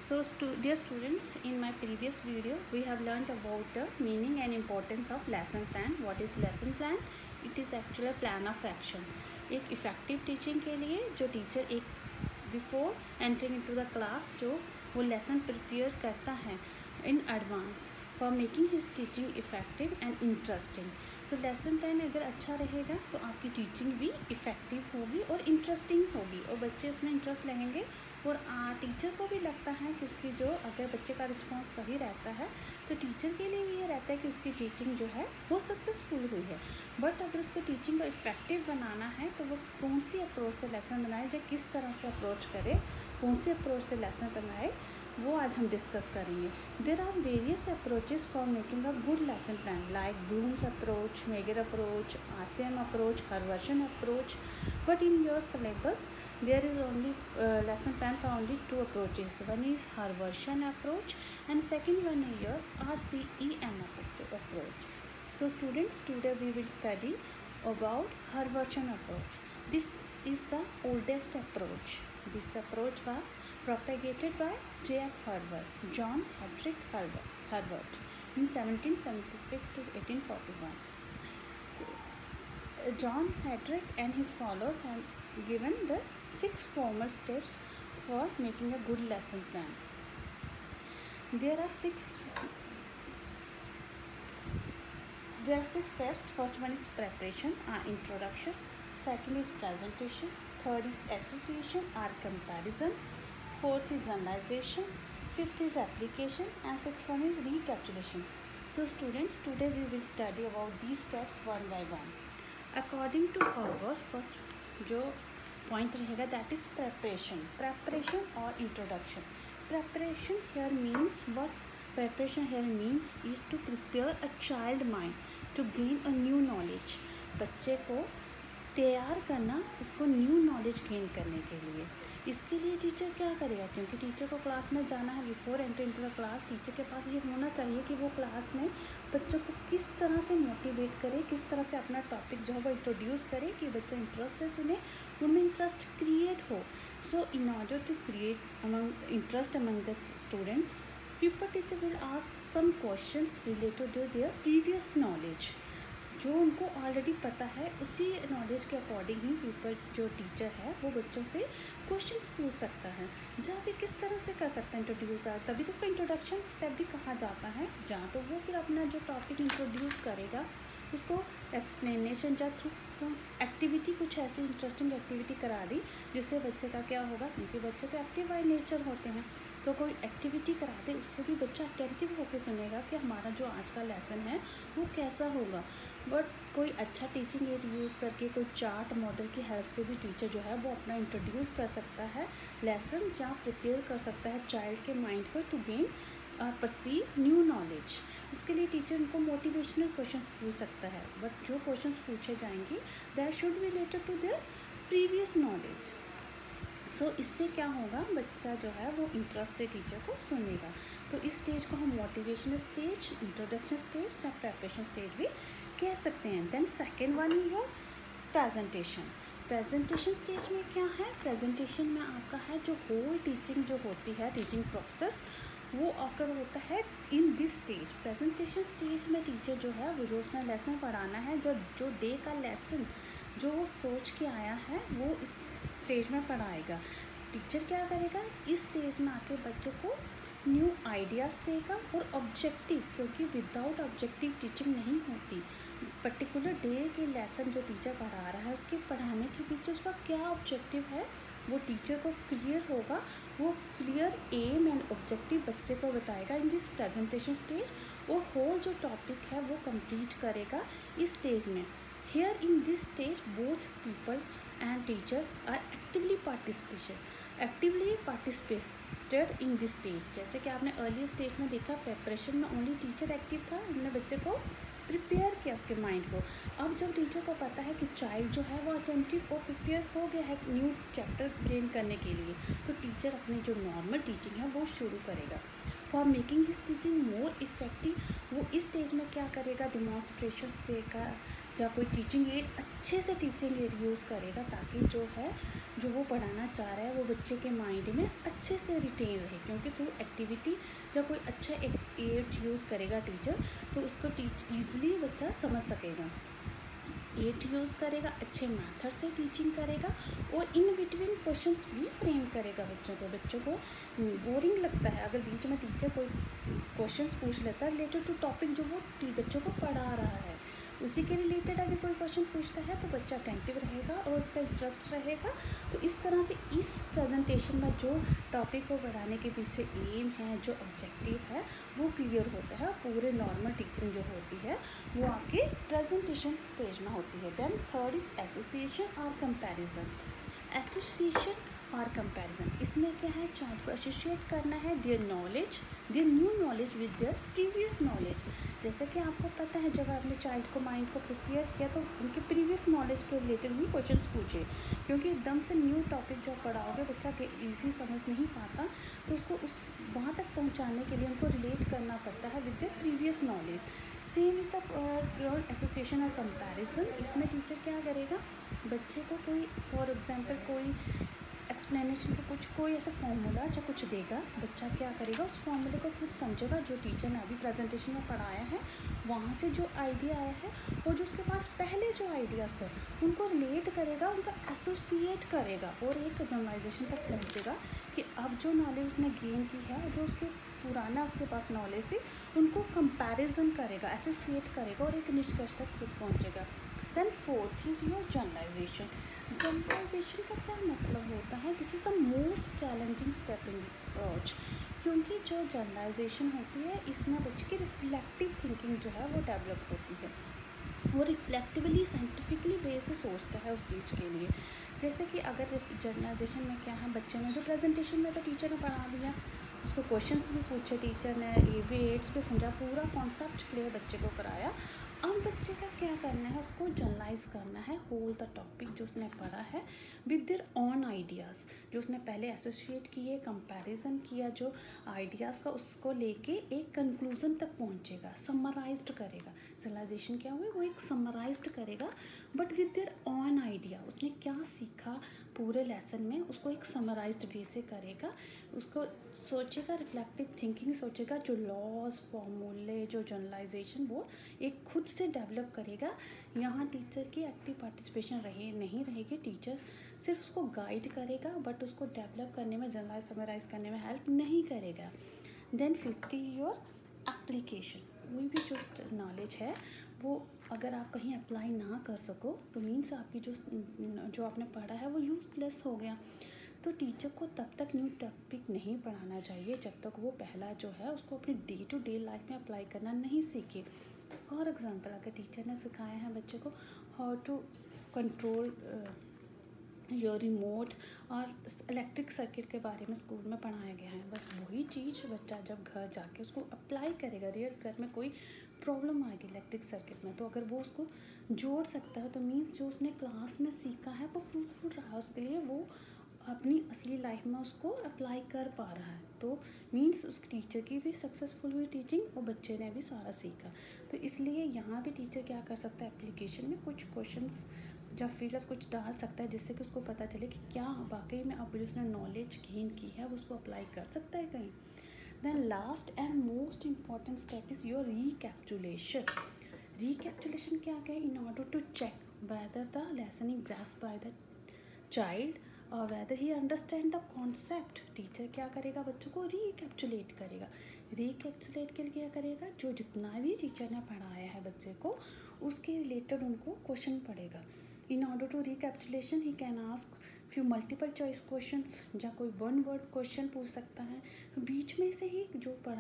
Dear students, in my previous video we have learned about the meaning and importance of lesson plan. What is lesson plan? It is actually a plan of action. एक effective teaching के लिए जो teacher एक before entering into the class जो वो lesson prepare करता है in advance for making his teaching effective and interesting. तो लेसन प्लान अगर अच्छा रहेगा तो आपकी टीचिंग भी इफ़ेक्टिव होगी और इंटरेस्टिंग होगी और बच्चे उसमें इंटरेस्ट लेंगे और टीचर को भी लगता है कि उसकी जो अगर बच्चे का रिस्पांस सही रहता है तो टीचर के लिए भी ये रहता है कि उसकी टीचिंग जो है वो सक्सेसफुल हुई है. बट अगर उसको टीचिंग को इफ़ेक्टिव बनाना है तो वो कौन सी अप्रोच से लेसन बनाए या किस तरह से अप्रोच करे, कौन सी अप्रोच से लेसन बनाए, वो आज हम डिस्कस करेंगे. There are various approaches for making a good lesson plan like Bloom's approach, Mager approach, RCM approach, हरवर्शन approach. But in your syllabus there is only lesson plan for only two approaches. One is Harvartian approach and second one is your RCEM approach. So students, today we will study about Harvartian approach. This is the oldest approach. This approach was propagated by J.F. Harvard, John Heydrich Harvard in 1776 to 1841. John Heydrich and his followers have given the 6 formal steps for making a good lesson plan. There are six steps. First one is preparation or introduction, second is presentation, third is association or comparison, fourth is analyzation, fifth is application and sixth one is recapitulation. So students, today we will study about these steps one by one. According to Harvard, first जो point रहेगा that is preparation और introduction. Preparation here means what preparation here means is to prepare a child mind to gain a new knowledge. बच्चे को तैयार करना उसको new knowledge gain करने के लिए. इसके लिए टीचर क्या करेगा, क्योंकि टीचर को क्लास में जाना है. Before entering to the class teacher के पास ये होना चाहिए कि वो क्लास में बच्चों को किस तरह से मोटिवेट करे, किस तरह से अपना टॉपिक जो है वो इंट्रोड्यूस करे कि बच्चा इंटरेस्ट से सुने, उनमें इंटरेस्ट क्रिएट हो. So in order to create among interest among the students, people teacher will ask some questions related to their previous knowledge. जो उनको ऑलरेडी पता है उसी नॉलेज के अकॉर्डिंग ही पीपल जो टीचर है वो बच्चों से क्वेश्चंस पूछ सकता है. जहाँ भी किस तरह से कर सकता है इंट्रोड्यूस, तभी तो उसको इंट्रोडक्शन स्टेप भी कहा जाता है. जहाँ तो वो फिर अपना जो टॉपिक इंट्रोड्यूस करेगा उसको एक्सप्लेनेशन या थ्रू सम एक्टिविटी, कुछ ऐसी इंटरेस्टिंग एक्टिविटी करा दी जिससे बच्चे का क्या होगा, क्योंकि बच्चे तो एक्टिव बाय नेचर होते हैं, तो कोई एक्टिविटी करा दे उससे भी बच्चा अटेंटिव होकर सुनेगा कि हमारा जो आज का लेसन है वो कैसा होगा. बट कोई अच्छा टीचिंग एड यूज़ करके कोई चार्ट मॉडल की हेल्प से भी टीचर जो है वो अपना इंट्रोड्यूस कर सकता है लेसन, जहाँ प्रिपेयर कर सकता है चाइल्ड के माइंड को to gain perceive new knowledge. उसके लिए टीचर उनको मोटिवेशनल क्वेश्चंस पूछ सकता है, बट जो क्वेश्चंस पूछे जाएंगे that should be related to their previous knowledge. So इससे क्या होगा, बच्चा जो है वो इंटरेस्ट से टीचर को सुनेगा. तो इस स्टेज को हम मोटिवेशनल स्टेज, इंट्रोडक्शन स्टेज या प्रेपरेशन स्टेज भी कह सकते हैं. Then second one is your presentation stage में क्या है, प्रेजेंटेशन में आपका है जो होल टीचिंग जो होती है, टीचिंग प्रोसेस वो ऑकर होता है इन दिस स्टेज. प्रेजेंटेशन स्टेज में टीचर जो है वो जो उसने लेसन पढ़ाना है, जो डे का लेसन जो वो सोच के आया है वो इस स्टेज में पढ़ाएगा. टीचर क्या करेगा, इस स्टेज में आके बच्चे को न्यू आइडियाज़ देगा और ऑब्जेक्टिव, क्योंकि विदाउट ऑब्जेक्टिव टीचिंग नहीं होती. पर्टिकुलर डे के लेसन जो टीचर पढ़ा रहा है उसके पढ़ाने के पीछे उसका क्या ऑब्जेक्टिव है वो टीचर को क्लियर होगा. वो क्लियर एम एंड ऑब्जेक्टिव बच्चे को बताएगा इन दिस प्रेजेंटेशन स्टेज और होल जो टॉपिक है वो कंप्लीट करेगा इस स्टेज में. Here in this stage both people and teacher are actively participated in this stage. जैसे कि आपने अर्ली स्टेज में देखा, प्रेपरेशन में ओनली टीचर एक्टिव था, उन्होंने बच्चे को प्रिपेयर किया उसके माइंड को. अब जब टीचर को पता है कि चाइल्ड जो है वो अटेंटिव और प्रिपेयर हो गया है न्यू चैप्टर गेन करने के लिए, तो टीचर अपनी जो नॉर्मल टीचिंग है वो शुरू करेगा. For making his teaching more effective वो इस स्टेज में क्या करेगा, डिमॉन्स्ट्रेशंस देगा या कोई टीचिंग एड अच्छे से टीचिंग एड यूज़ करेगा ताकि जो है जो वो पढ़ाना चाह रहा है वो बच्चे के माइंड में अच्छे से रिटेन रहे, क्योंकि थ्रू एक्टिविटी जब कोई अच्छा एड यूज़ करेगा टीचर तो उसको ईजिली बच्चा समझ सकेगा। एड यूज़ करेगा, अच्छे मेथड से टीचिंग करेगा और इन बिटवीन क्वेश्चंस भी फ्रेम करेगा बच्चों को बोरिंग लगता है अगर बीच में टीचर कोई क्वेश्चंस पूछ लेता है रिलेटेड टू टॉपिक जो वो बच्चों को पढ़ा रहा है, उसी के रिलेटेड अगर कोई क्वेश्चन पूछता है तो बच्चा अटेंटिव रहेगा और उसका इंटरेस्ट रहेगा। तो इस तरह से इस प्रेजेंटेशन में जो टॉपिक को बढ़ाने के पीछे एम है, जो ऑब्जेक्टिव है वो क्लियर होता है। पूरे नॉर्मल टीचिंग जो होती है वो आपके प्रेजेंटेशन स्टेज में होती है। देन थर्ड इज एसोसिएशन और कंपैरिजन। एसोसिएशन और कंपैरिजन, इसमें क्या है, चाइल्ड को एसोसिएट करना है their new knowledge with their previous knowledge. जैसे कि आपको पता है जब आपने चाइल्ड को माइंड को प्रिपेयर किया तो उनके प्रीवियस नॉलेज के रिलेटेड ही क्वेश्चंस पूछे, क्योंकि एकदम से न्यू टॉपिक जो पढ़ाओगे बच्चा के ईजी समझ नहीं पाता, तो उसको उस वहाँ तक पहुँचाने के लिए उनको रिलेट करना पड़ता है with the previous knowledge. Same is the association और कंपैरिजन। इसमें टीचर क्या करेगा, बच्चे को कोई फॉर एग्जांपल कोई एक्सप्लेनेशन का कोई ऐसा फॉर्मूला या कुछ देगा, बच्चा क्या करेगा उस फॉर्मूले को खुद समझेगा जो टीचर ने अभी प्रेजेंटेशन में पढ़ाया है, वहाँ से जो आइडिया आया है और जो उसके पास पहले जो आइडियाज़ थे उनको रिलेट करेगा, उनका एसोसिएट करेगा और एक जनरलाइजेशन तक पहुँचेगा कि अब जो नॉलेज उसने गेन की है और जो उसके पुराना उसके पास नॉलेज थी उनको कंपैरिजन करेगा, एसोसिएट करेगा और एक निष्कर्ष तक खुद पहुँचेगा। Then fourth is your generalization. Generalization का क्या मतलब होता है, this is the most challenging step in approach, क्योंकि जो जनरलाइजेशन होती है इसमें बच्चे की रिफ्लेक्टिव थिंकिंग जो है वो डेवलप होती है, वो रिफ्लेक्टिवली साइंटिफिकली वे से सोचता है उस चीज़ के लिए। जैसे कि अगर जनरलाइजेशन में क्या है, बच्चे ने जो प्रेजेंटेशन में तो टीचर ने पढ़ा दिया, उसको क्वेश्चंस भी पूछे टीचर ने, ए बी एड्स पे समझा, पूरा कॉन्सेप्ट क्लियर बच्चे को कराया। अब बच्चे का क्या करना है, उसको जनरलाइज करना है होल द टॉपिक जो उसने पढ़ा है विद देयर ऑन आइडियाज़, जो उसने पहले एसोसिएट किए, कंपैरिजन किया जो आइडियाज़ का, उसको लेके एक कंक्लूजन तक पहुंचेगा, समराइज्ड करेगा। जनरलाइजेशन क्या हुआ, वो एक समराइज्ड करेगा but with their on idea, उसने क्या सीखा पूरे लेसन में उसको एक समराइज्ड वे से करेगा, उसको सोचेगा, रिफ्लेक्टिव थिंकिंग सोचेगा, जो लॉज फॉर्मूले जो जनरलाइजेशन वो एक खुद से डेवलप करेगा। यहाँ टीचर की एक्टिव पार्टिसिपेशन नहीं रहेगी, टीचर सिर्फ उसको गाइड करेगा बट उसको डेवलप करने में, जनरलाइज समराइज करने में हेल्प नहीं करेगा। Then fifth your application. कोई भी जो नॉलेज है वो अगर आप कहीं अप्लाई ना कर सको तो मीन्स आपकी जो आपने पढ़ा है वो यूज़लेस हो गया। तो टीचर को तब तक न्यू टॉपिक नहीं पढ़ाना चाहिए जब तक वो पहला जो है उसको अपनी डे टू डे लाइफ में अप्लाई करना नहीं सीखे। फॉर एग्ज़ाम्पल अगर टीचर ने सिखाया है बच्चे को how to control your remote और इलेक्ट्रिक सर्किट के बारे में स्कूल में पढ़ाया गया है, बस वही चीज़ बच्चा जब घर जाके उसको अप्लाई करेगा, रियल घर में कोई प्रॉब्लम आएगी इलेक्ट्रिक सर्किट में, तो अगर वो उसको जोड़ सकता है तो मीन्स जो उसने क्लास में सीखा है वो फ्रूटफुल रहा उसके लिए, वो अपनी असली लाइफ में उसको अप्लाई कर पा रहा है। तो मीन्स उस टीचर की भी सक्सेसफुल हुई टीचिंग और बच्चे ने भी सारा सीखा। तो इसलिए यहाँ भी टीचर क्या कर सकता है, एप्लीकेशन में कुछ क्वेश्चंस जब फिलअप कुछ डाल सकता है जिससे कि उसको पता चले कि क्या वाकई में अब जिसने नॉलेज गेन की है वो उसको अप्लाई कर सकता है कहीं। Then last and most important step is your recapitulation. Recapitulation क्या है, in order to check whether the lesson is grasped by the child और whether he understand the concept. Teacher क्या करेगा, बच्चों को रिकैप्चुलेट करेगा। रिकैप्चुलेट के लिए क्या करेगा, जो जितना भी टीचर ने पढ़ाया है बच्चे को उसके रिलेटेड उनको क्वेश्चन पढ़ेगा। In order to recapitulation he can ask few multiple choice questions, जहाँ कोई वन वर्ड क्वेश्चन पूछ सकता है, बीच में से ही जो पढ़ा